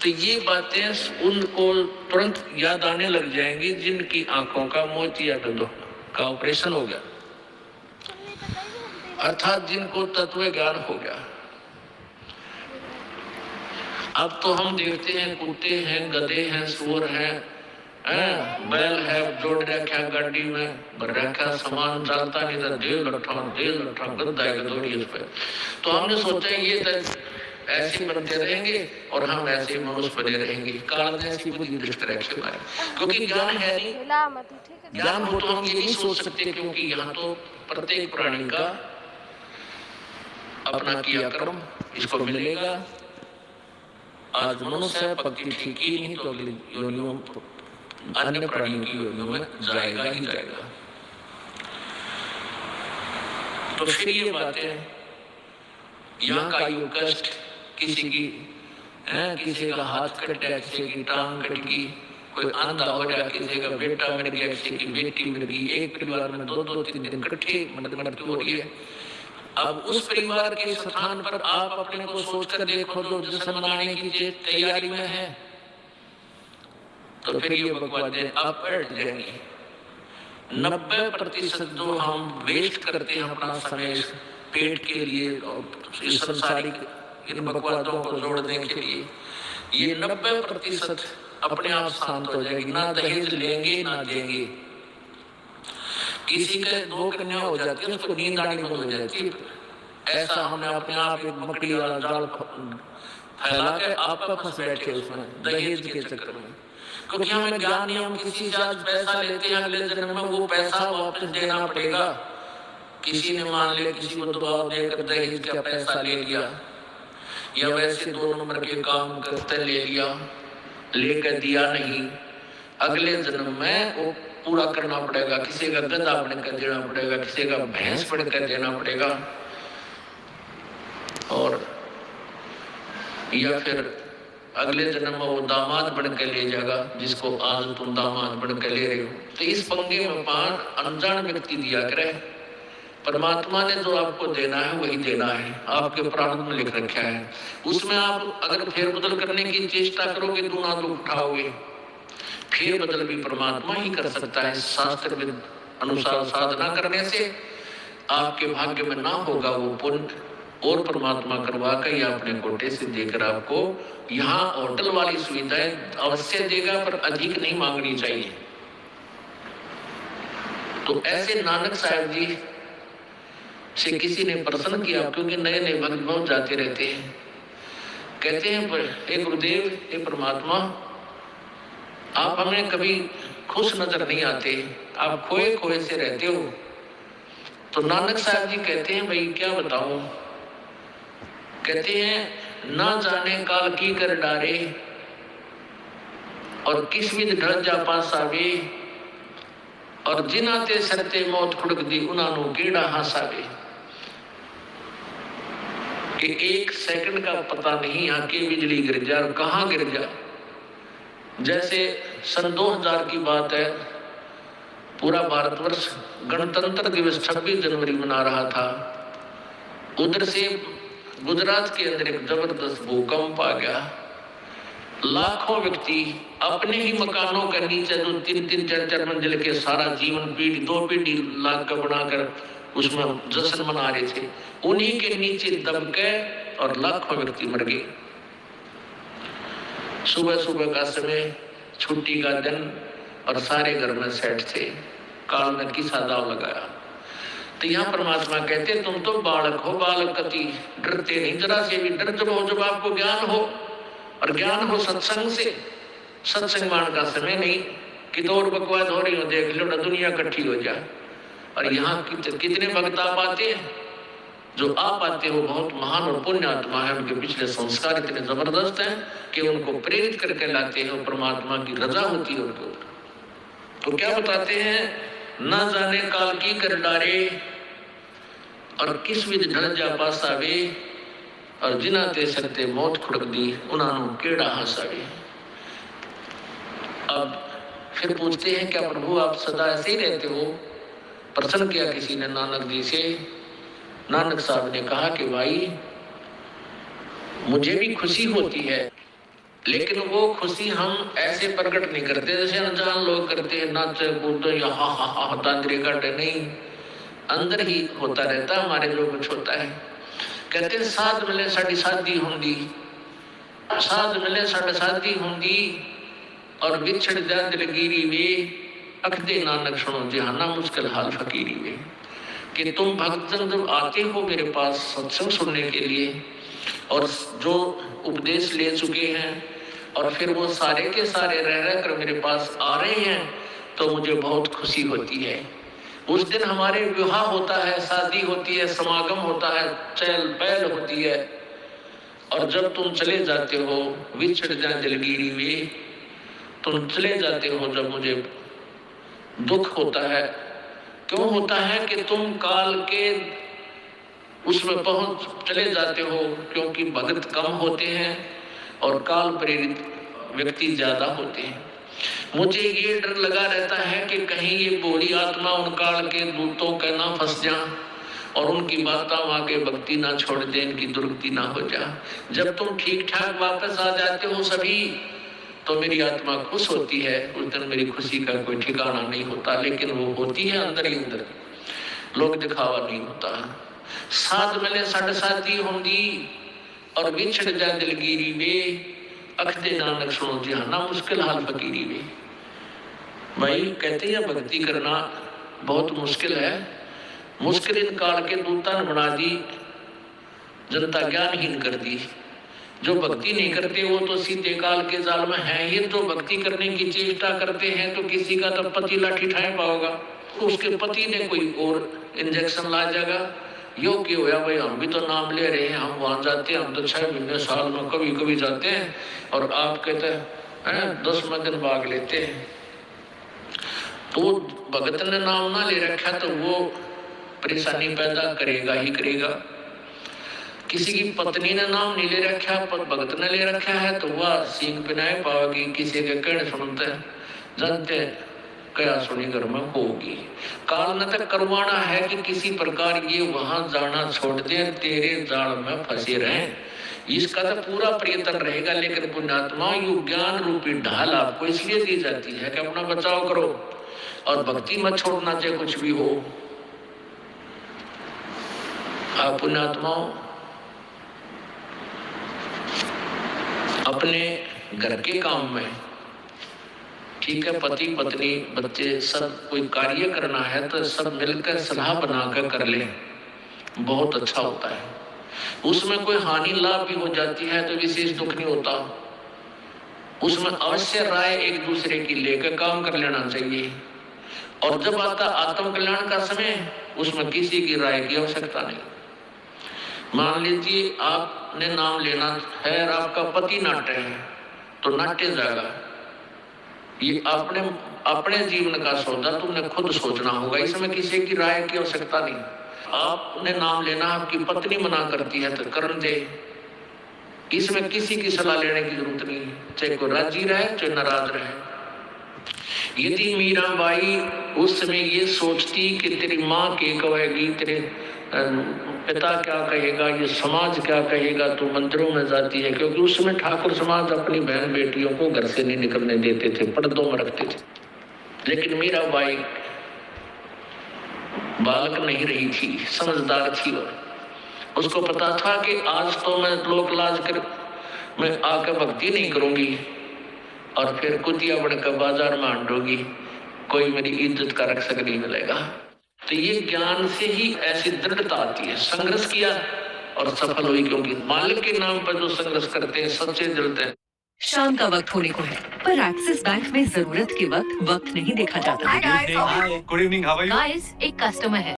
तो ये बातें उनको तुरंत याद आने लग जाएंगी जिनकी आंखों का मोतियाबिंद का ऑपरेशन हो गया, अर्थात जिनको तत्व ज्ञान हो गया। अब तो हम देखते हैं कुत्ते हैं, गधे हैं, सुअर हैं, बैल है, जोड़ रखा गाड़ी में, भर रखा सामान, चलता नहीं था, देल लठा गद्दा गदोड़ी इस पे। तो हमने सोचा ये तो ऐसे बनते रहेंगे और हम ऐसे मनुष्य बने रहेंगे। काल ने ऐसी बुद्धि दृष्टि रखे पाए, क्योंकि ज्ञान है नहीं। ज्ञान हो तो हम ये नहीं सोच सकते, क्योंकि यहाँ तो प्रत्येक प्राणी का अपना किया कर्म इसको मिलेगा। आज मनुष्य है, पक्की ठीक ही नहीं तो अगली योनियों अन्य प्राणियों की योनियों में जाएगा ही जाएगा। तो फिर ये बातें, यहाँ का योग कष्ट, किसी की किसी का हाथ कट गया, किसी की टांग कट गई, कोई अंधा हो गया, किसी का बेटा मर गया, किसी की बेटी मर गई, एक परिवार में 2-2-3 दिन इकट्ठे मृत्यु हो रही है। अब उस परिवार के स्थान पर आप अपने को सोचकर देखो, जो जश्न मनाने की तैयारी में है, तो फिर ये बकवादें आप पलट जाएंगी। 90% जो हम वेस्ट करते हैं अपना समय पेट के लिए और इस संसारिक इन बकवादों को जोड़ने के लिए, ये 90% अपने आप शांत हो जाएगी। ना दहेज लेंगे ना देंगे। किसी के 2 कन्या हो जाती है, उसको नींद आनी बंद हो जाती है। ऐसा हमने अपने आप एक मकड़ी वाला जाल फैला के आप फंस बैठे उसमें दहेज के चक्कर में, क्योंकि हमें ज्ञान नहीं। हम किसी से आज पैसा लेते हैं, अगले जन्म में वो पैसा वापस देना पड़ेगा। किसी ने मान लिया किसी को दुआ देकर दहेज का पैसा ले लिया, या वैसे 2 नंबर के काम करते ले लिया, लेकर दिया नहीं, अगले जन्म में वो पूरा करना पड़ेगा। किसी का गधा बनकर देना पड़ेगा, किसी का भैंस बनकर देना पड़ेगा, और या फिर अगले जन्म में वो दामाद बनकर ले जाएगा, जिसको आज तुम दामाद बनकर ले रहे हो। तो इस पंगे में पान अनजान व्यक्ति दिया करे। परमात्मा ने जो आपको देना है वही देना है, आपके प्रारंभ में लिख रखा है। उसमें आप अगर फेरबदल करने की चेष्टा करोगे, दूना दुख उठाओगे। फेरबदल भी परमात्मा ही कर सकता है। शास्त्र के अनुसार साधना करने से आपके भाग्य में ना होगा वो पुण्य, और परमात्मा करवा कर या अपने कोटे से देकर आपको यहाँ होटल वाली सुविधाएं अवश्य देगा, पर अधिक नहीं मांगनी चाहिए। तो ऐसे नानक साहब जी से किसी ने प्रश्न किया, क्योंकि नए नए भक्त बहुत जाते रहते हैं। कहते हैं, हे गुरुदेव, हे परमात्मा, आप हमें कभी खुश नजर नहीं आते, आप खोए खोए से रहते हो। तो नानक साहब जी कहते हैं, भाई क्या बताऊं। कहते हैं, ना जाने काल की कर डारे, और किस विध ढल जा पासावे, और जिनाते सरते मौत खुड़क दी उन्होंने गेड़ा हासावे। कि 1 सेकंड का पता नहीं यहाँ की बिजली गिर जा और कहाँ गिर जा। जैसे सन 2000 की बात है, पूरा भारतवर्ष गणतंत्र दिवस 26 जनवरी मना रहा था। उधर से गुजरात के अंदर एक जबरदस्त भूकंप आ गया। लाखों व्यक्ति अपने ही मकानों के नीचे, जो 3-3, 4-4 मंजिल के सारा जीवन पीढ़ी 2 पीढ़ी लाख का बनाकर उसमें जश्न मना रहे थे, उन्हीं के नीचे दब गए और लाखों व्यक्ति मर गए। सुबह सुबह का समय, छुट्टी का दिन, और सारे घर में सेट थे। काल ने किसा दाव लगाया। तो यहाँ परमात्मा कहते, तुम तो बालक हो, बालक कति डरते नहीं, जरा से भी डर जब हो, जब आपको ज्ञान हो, और ज्ञान हो सत्संग से। सत्संग मान का समय नहीं कि तो और बकवाद हो रही हो, देख लो ना दुनिया इकट्ठी हो जाए। और यहाँ कितने भक्त आप आते हैं, जो आप आते हो बहुत महान और पुण्य आत्मा है, उनके पिछले संस्कार इतने जबरदस्त हैं कि उनको प्रेरित करके लाते हैं, परमात्मा की रजा होती है उनको। तो क्या बताते हैं, ना जाने काल की कर डारे, और किस विध ढल जा पासावे, और जिनाते सरते मौत खुड़क दी उन्होंने केड़ा हंसावे। अब फिर पूछते हैं, क्या प्रभु आप सदा ऐसे ही रहते हो? प्रश्न किया किसी ने नानक जी से। नानक साहब ने कहा कि भाई, मुझे भी खुशी होती है लेकिन वो खुशी हम ऐसे प्रकट नहीं करते जैसे अनजान लोग करते हैं, नाचे कूदो या हा हा हा दांदरे काटे, नहीं, अंदर ही होता रहता है हमारे जो कुछ होता है। कहते हैं साध मिले साड़ी शादी होंगी, साध मिले साड़ी शादी होंगी, और बिछड़ जा दिलगिरी वे, अखदे नानक सुनो जहाना मुश्किल हाल फकीरी वे। कि तुम भक्तजन जब आते हो मेरे पास सत्संग सुनने के लिए, और जो उपदेश ले चुके हैं, और फिर वो सारे के सारे रह रह कर मेरे पास आ रहे हैं, तो मुझे बहुत खुशी होती है। उस दिन हमारे विवाह होता है, शादी होती है, समागम होता है, चहल पहल होती है, और जब तुम चले जाते हो विछड़ जाए दिलगिरी वे, तुम चले जाते हो जब मुझे दुख होता है। क्यों होता है कि तुम काल के उसमें पहुंच चले जाते हो, क्योंकि भगत कम होते हैं और काल प्रेरित व्यक्ति ज्यादा होते हैं। मुझे ये डर लगा रहता है कि कहीं ये बोली आत्मा उन काल के दूतों के ना फंस जा और उनकी बातें वहां के भक्ति ना छोड़ दे, इनकी दुर्गति ना हो जा। जब तुम ठीक ठाक वापस आ जाते हो सभी, तो मेरी आत्मा खुश होती है। उस दिन मेरी खुशी का कोई ठिकाना नहीं होता, लेकिन वो होती है अंदर ही अंदर, लोग दिखावा नहीं होता। साध मिले साढ़े साथी होंगी, और बिछड़ जा दिलगिरी वे, अखदे नानक सुनो जहाना मुश्किल हाल फकीरी वे। भाई कहते हैं भक्ति करना बहुत मुश्किल है, मुश्किल इन काल के दूता ने बना दी, जनता ज्ञानहीन कर दी। जो भक्ति नहीं करते वो तो सीधे काल के जाल में है। ये तो भक्ति करने की चेष्टा करते हैं, तो किसी का तो पति लाठी ठाए पाओगा, उसके पति ने कोई और इंजेक्शन ला जाएगा। योग्य होया भाई, हम भी तो नाम ले रहे हैं, हम वहां जाते हैं, हम तो 6 महीने साल में कभी कभी जाते हैं, और आप कहते हैं 10वें दिन भाग लेते हैं। तो भगत ने नाम ना ले रखा तो वो परेशानी पैदा करेगा ही करेगा। किसी की पत्नी ने नाम नहीं ले रखा पर भगत ने ले रखा है, तो वह सींग पिनाए पाओगी। किसी के कहने सुनते जानते क्या सुनी घर में होगी। काल न तक करवाना है कि किसी प्रकार ये वहां जाना छोड़ दे, तेरे जाल में फंसे रहे। इसका तो पूरा प्रयत्न रहेगा, लेकिन पुण्यात्मा यु ज्ञान रूपी ढाल आपको इसलिए दी जाती है कि अपना बचाव करो और भक्ति मत छोड़ना, चाहे कुछ भी हो। आप पुण्यात्माओं अपने घर के काम में, ठीक है, पति पत्नी बच्चे सब कोई कार्य करना है तो सब मिलकर सलाह बनाकर कर ले, बहुत अच्छा होता है। उसमें कोई हानि लाभ भी हो जाती है तो विशेष दुख नहीं होता। उसमें अवश्य राय एक दूसरे की लेकर काम कर लेना चाहिए। और जब आता आत्म कल्याण का समय, उसमें किसी की राय की आवश्यकता नहीं। मान लीजिए आपने नाम लेना है और आपका पति नाट्य है, तो नाट्य जाएगा। ये आपने अपने जीवन का सौदा तुमने खुद सोचना होगा, इसमें किसी की राय की आवश्यकता नहीं। आपने नाम लेना, आपकी पत्नी मना करती है तो कर दे, इसमें किसी की सलाह लेने की जरूरत नहीं, चाहे कोई राजी रहे चाहे नाराज रहे। यदि मीराबाई उस समय ये सोचती कि तेरी माँ क्या कहेगी, तेरे पिता क्या कहेगा, ये समाज क्या कहेगा, तो मंदिरों में जाती है। क्योंकि उस समय ठाकुर समाज अपनी बहन बेटियों को घर से नहीं निकलने देते थे, पर्दों में रखते थे। लेकिन मीराबाई बालक नहीं रही थी, समझदार थी, और उसको पता था कि आज तो मैं लोक लाज कर मैं आकर भक्ति नहीं करूंगी और फिर कुतिया बनकर बाजार में आंटूंगी, कोई मेरी इज्जत का रक्षक नहीं मिलेगा। तो ये ज्ञान से ही ऐसी दृढ़ता आती है। संघर्ष किया और सफल हुई, क्योंकि मालिक के नाम पर जो संघर्ष करते हैं सच्चे दिल से। शाम का वक्त होने को है, पर एक्सिस बैंक में जरूरत के वक्त नहीं देखा जाता। Hi, good evening. How are you? Guys, एक कस्टमर है